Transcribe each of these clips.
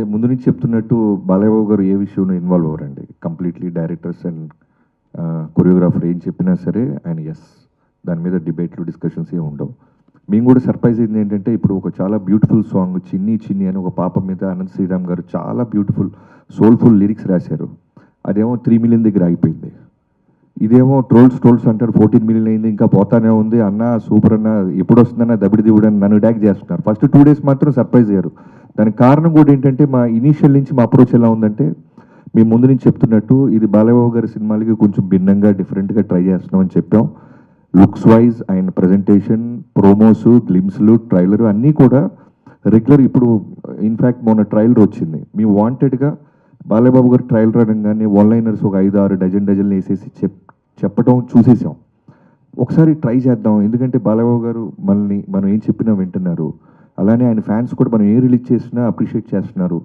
అదే ముందు నుంచి చెప్తున్నట్టు బాలయ్య బాబు గారు ఏ విషయంలో ఇన్వాల్వ్ అవ్వరండి. కంప్లీట్లీ డైరెక్టర్స్ అండ్ కొరియోగ్రాఫర్ ఏం చెప్పినా సరే ఆయన ఎస్, దాని మీద డిబేట్లు డిస్కషన్స్ ఏమి ఉండవు. మేము కూడా సర్ప్రైజ్ అయింది ఏంటంటే, ఇప్పుడు ఒక చాలా బ్యూటిఫుల్ సాంగ్ చిన్ని చిన్ని అని ఒక పాప మీద అనంత్ శ్రీరామ్ గారు చాలా బ్యూటిఫుల్ సోల్ఫుల్ లిరిక్స్ రాశారు. అదేమో 3 మిలియన్ దగ్గర ఆగిపోయింది. ఇదేమో ట్రోల్స్ అంటారు 14 మిలియన్ అయింది, ఇంకా పోతానే ఉంది అన్న, సూపర్ అన్న, ఎప్పుడు వస్తుందన్న దబిడి దివుడు అని నన్ను డ్యాక్ చేస్తున్నారు. ఫస్ట్ 2 డేస్ మాత్రం సర్ప్రైజ్ అయ్యారు. దానికి కారణం కూడా ఏంటంటే, మా ఇనీషియల్ నుంచి మా అప్రోచ్ ఎలా ఉందంటే, మేము ముందు నుంచి చెప్తున్నట్టు ఇది బాలయ్యబాబు గారి సినిమాలకి కొంచెం భిన్నంగా డిఫరెంట్గా ట్రై చేస్తున్నామని చెప్పాం. లుక్స్ వైజ్ ఆయన ప్రజెంటేషన్, ప్రోమోస్, గ్లిమ్స్లు, ట్రైలర్ అన్నీ కూడా రెగ్యులర్. ఇప్పుడు ఇన్ఫ్యాక్ట్ మొన్న ట్రైలర్ వచ్చింది. మేము వాంటెడ్గా బాలయ్యబాబు గారు ట్రైలర్ అనగానే వన్లైనర్స్ ఒక 5-6 డజన్లు వేసేసి చెప్పడం చూసేసాం. ఒకసారి ట్రై చేద్దాం, ఎందుకంటే బాలయ్యబాబు గారు మనం ఏం చెప్పినా వింటున్నారు, అలానే ఆయన ఫ్యాన్స్ కూడా మనం ఏం రిలీజ్ చేసినా అప్రిషియేట్ చేస్తున్నారు.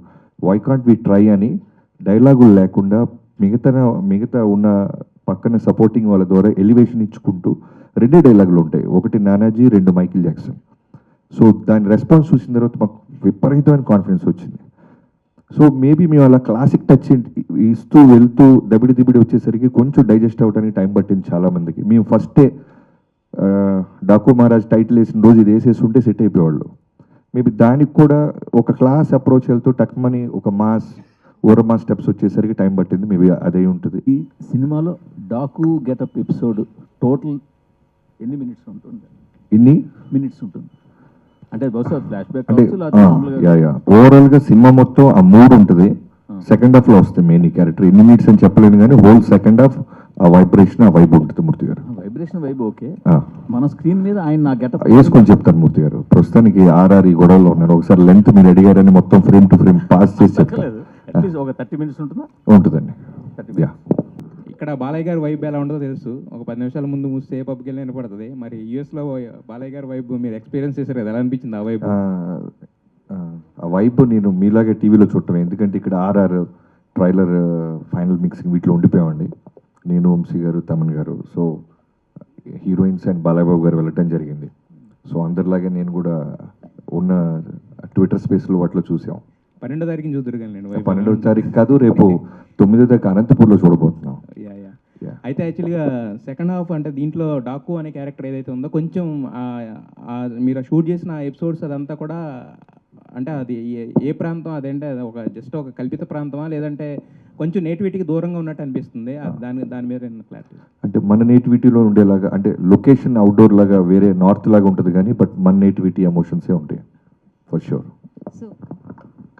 వై కాంట్ వి ట్రై అని డైలాగులు లేకుండా మిగతా ఉన్న పక్కన సపోర్టింగ్ వాళ్ళ ద్వారా ఎలివేషన్ ఇచ్చుకుంటూ 2 డైలాగులు ఉంటాయి. ఒకటి నానాజీ, 2 మైకిల్ జాక్సన్. సో దాని రెస్పాన్స్ చూసిన తర్వాత మాకు విపరీతమైన కాన్ఫిడెన్స్ వచ్చింది. సో మేబీ మేము అలా క్లాసిక్ టచ్ ఇస్తూ వెళ్తూ దబిడి వచ్చేసరికి కొంచెం డైజెస్ట్ అవ్వడానికి టైం పట్టింది చాలామందికి. మేము ఫస్టే డాకు మహారాజ్ టైటిల్ వేసిన రోజు ఇది వేసేసి ఉంటే సెట్ అయిపోయేవాళ్ళు. మేబీ దానికి కూడా ఒక క్లాస్ అప్రోచ్ వెళ్తూ టక్మని ఒక ఓరమా స్టెప్స్ వచ్చేసరికి టైం పట్టింది. మేబీ అదే ఉంటుంది. ఈ సినిమాలో డాకు గెటప్ ఎపిసోడ్ టోటల్ ఎన్ని మినిట్స్ ఉంటుంది? అంటే బహుశా ఫ్లాష్ బ్యాక్ ఓవరాల్ గా సినిమా మొత్తం ఆ మూడ్ ఉంటుంది. సెకండ్ హాఫ్ లో వస్తుంది మెయిన్ క్యారెక్టర్. ఎన్ని మినిట్స్ అని చెప్పలేను కానీ హోల్ సెకండ్ హాఫ్ ఆ వైబ్రేషన్, ఆ వైబ్ ఉంటుంది. మూర్తి గారు వైబ్రేషన్ వైబ్ ఓకే. మన స్క్రీన్ మీద ఆయన నా గెటప్ వేసుకొని చెప్తాను. మూర్తి గారు ప్రస్తుతానికి ఆర్ఆర్ ఈ గొడవలో ఉన్నారు. ఒకసారి లెంత్ మీరు అడిగారని మొత్తం ఫ్రేమ్ టు ఫ్రేమ్ పాస్ చేసి చెప్తాను. ఒక 30 మినిట్స్ ఉంటుందండి. ఇక్కడ బాలయ్య గారి వైబ్ ఎలా ఉంటుందో తెలుసు. ఒక 10 నిమిషాల ముందు మూస్తే పబ్కి వెళ్ళి వినపడుతుంది. మరి యూఎస్లో బాలయ్య గారి వైబ్ మీరు ఎక్స్పీరియన్స్ చేశారు కదా, ఎలా అనిపించింది ఆ వైబ్? ఆ వైబ్ నేను మీలాగే టీవీలో చూడటమే. ఎందుకంటే ఇక్కడ ఆర్ఆర్ ట్రైలర్ ఫైనల్ మిక్సింగ్ వీటిలో ఉండిపోయామండి. నేను, వంశీ గారు, తమన్ గారు. So heroines and Balayya Babu గారు వెళ్ళటం జరిగింది. సో అందరిలాగే నేను కూడా ఉన్న ట్విట్టర్ స్పేస్లో వాటిలో చూసాం. 12వ తారీఖుని చూద్దరు కానీ నేను 12వ తారీఖు కాదు, రేపు 9వ తారీఖు అనంతపూర్లో చూడబోతున్నాం. అయితే యాక్చువల్గా సెకండ్ హాఫ్ అంటే దీంట్లో డాకు అనే క్యారెక్టర్ ఏదైతే ఉందో కొంచెం మీరు షూట్ చేసిన ఎపిసోడ్స్ అదంతా కూడా అంటే అది ఏ ప్రాంతం అదేంటే ఒక జస్ట్ ఒక కల్పిత ప్రాంతమా, లేదంటే కొంచెం నేటివిటీకి దూరంగా ఉన్నట్టు అనిపిస్తుంది? దాని మీద క్లారిటీ. అంటే మన నేటివిటీలో ఉండేలాగా, అంటే లొకేషన్ అవుట్డోర్ లాగా వేరే నార్త్ లాగా ఉంటుంది కానీ బట్ మన నేటివిటీ ఎమోషన్సే ఉంటాయి ఫర్ షూర్.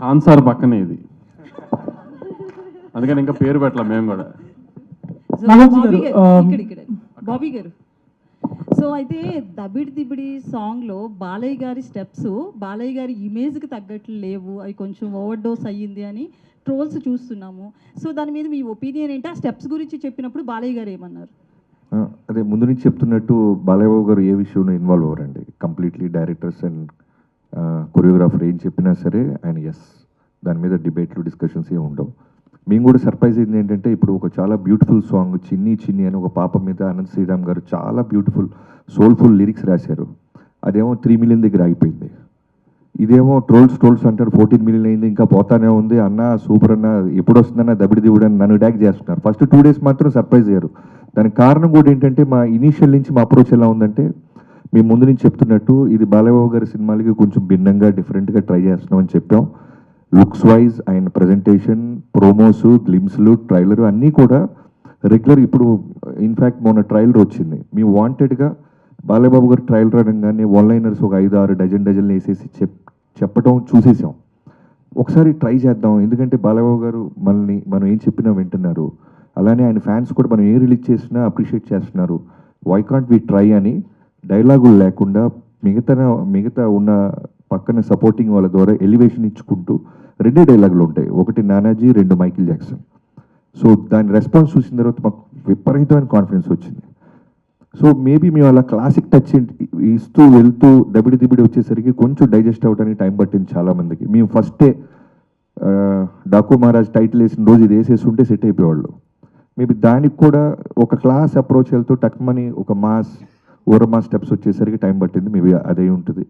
కాన్సార్ పక్కనే ఇది, అందుకని ఇంకా పేరు పెట్టలేం మేము కూడా. బాబీ గారు, సో అయితే దబిడి సాంగ్లో బాలయ్య గారి స్టెప్స్ బాలయ్య గారి ఇమేజ్కి తగ్గట్లు లేవు, అవి కొంచెం ఓవర్ డోస్ అయ్యింది అని ట్రోల్స్ చూస్తున్నాము. సో దాని మీద మీ ఒపీనియన్ ఏంటి? ఆ స్టెప్స్ గురించి చెప్పినప్పుడు బాలయ్య గారు ఏమన్నారు? అదే ముందు నుంచి చెప్తున్నట్టు బాలయ్య బాబు గారు ఏ విషయంలో ఇన్వాల్వ్ అవ్వరండి. కంప్లీట్లీ డైరెక్టర్స్ అండ్ కొరియోగ్రాఫర్ ఏం చెప్పినా సరే ఆయన ఎస్, దాని మీద డిబేట్లు డిస్కషన్స్ ఏమి ఉండవు. మేము కూడా సర్ప్రైజ్ అయింది ఏంటంటే, ఇప్పుడు ఒక చాలా బ్యూటిఫుల్ సాంగ్ చిన్ని చిన్ని అని ఒక పాప మీద అనంత్ శ్రీరామ్ గారు చాలా బ్యూటిఫుల్ సోల్ఫుల్ లిరిక్స్ రాశారు. అదేమో 3 మిలియన్ దగ్గర ఆగిపోయింది. ఇదేమో ట్రోల్స్ అంటారు 14 మిలియన్ అయింది, ఇంకా పోతానే ఉంది అన్న, సూపర్ అన్న, ఎప్పుడు వస్తుందన్న దబిడి దివుడు అని నన్ను డ్యాక్ చేస్తున్నారు. ఫస్ట్ 2 డేస్ మాత్రం సర్ప్రైజ్ అయ్యారు. దానికి కారణం కూడా ఏంటంటే, మా ఇనీషియల్ నుంచి మా అప్రోచ్ ఎలా ఉందంటే, మేము ముందు నుంచి చెప్తున్నట్టు ఇది బాలయ్యబాబు గారి సినిమాలకి కొంచెం భిన్నంగా డిఫరెంట్గా ట్రై చేస్తున్నామని చెప్పాం. లుక్స్ వైజ్ ఆయన ప్రజెంటేషన్, ప్రోమోస్, గ్లిమ్స్లు, ట్రైలర్ అన్నీ కూడా రెగ్యులర్. ఇప్పుడు ఇన్ఫ్యాక్ట్ మొన్న ట్రైలర్ వచ్చింది. మేము వాంటెడ్గా బాలయ్యబాబు గారు ట్రైలర్ అనగానే వన్లైనర్స్ ఒక 5-6 డజన్లు వేసేసి చెప్పడం చూసేసాం. ఒకసారి ట్రై చేద్దాం, ఎందుకంటే బాలయ్యబాబు గారు మనం ఏం చెప్పినా వింటున్నారు, అలానే ఆయన ఫ్యాన్స్ కూడా మనం ఏం రిలీజ్ చేసినా అప్రిషియేట్ చేస్తున్నారు. వై కాంట్ వి ట్రై అని డైలాగులు లేకుండా మిగతా ఉన్న పక్కన సపోర్టింగ్ వాళ్ళ ద్వారా ఎలివేషన్ ఇచ్చుకుంటూ 2 డైలాగులు ఉంటాయి. ఒకటి నానాజీ, 2 మైకిల్ జాక్సన్. సో దాని రెస్పాన్స్ చూసిన తర్వాత మాకు విపరీతమైన కాన్ఫిడెన్స్ వచ్చింది. సో మేబీ మేము అలా క్లాసిక్ టచ్ ఇస్తూ వెళ్తూ దబిడి వచ్చేసరికి కొంచెం డైజెస్ట్ అవ్వడానికి టైం పట్టింది చాలామందికి. మేము ఫస్టే డాకు మహారాజ్ టైటిల్ వేసిన రోజు ఇది వేసేసి ఉంటే సెట్ అయిపోయేవాళ్ళు. మేబీ దానికి కూడా ఒక క్లాస్ అప్రోచ్ వెళ్తూ టక్మని ఒక ఓరమా స్టెప్స్ వచ్చేసరికి టైం పట్టింది. మేబీ అదే ఉంటుంది.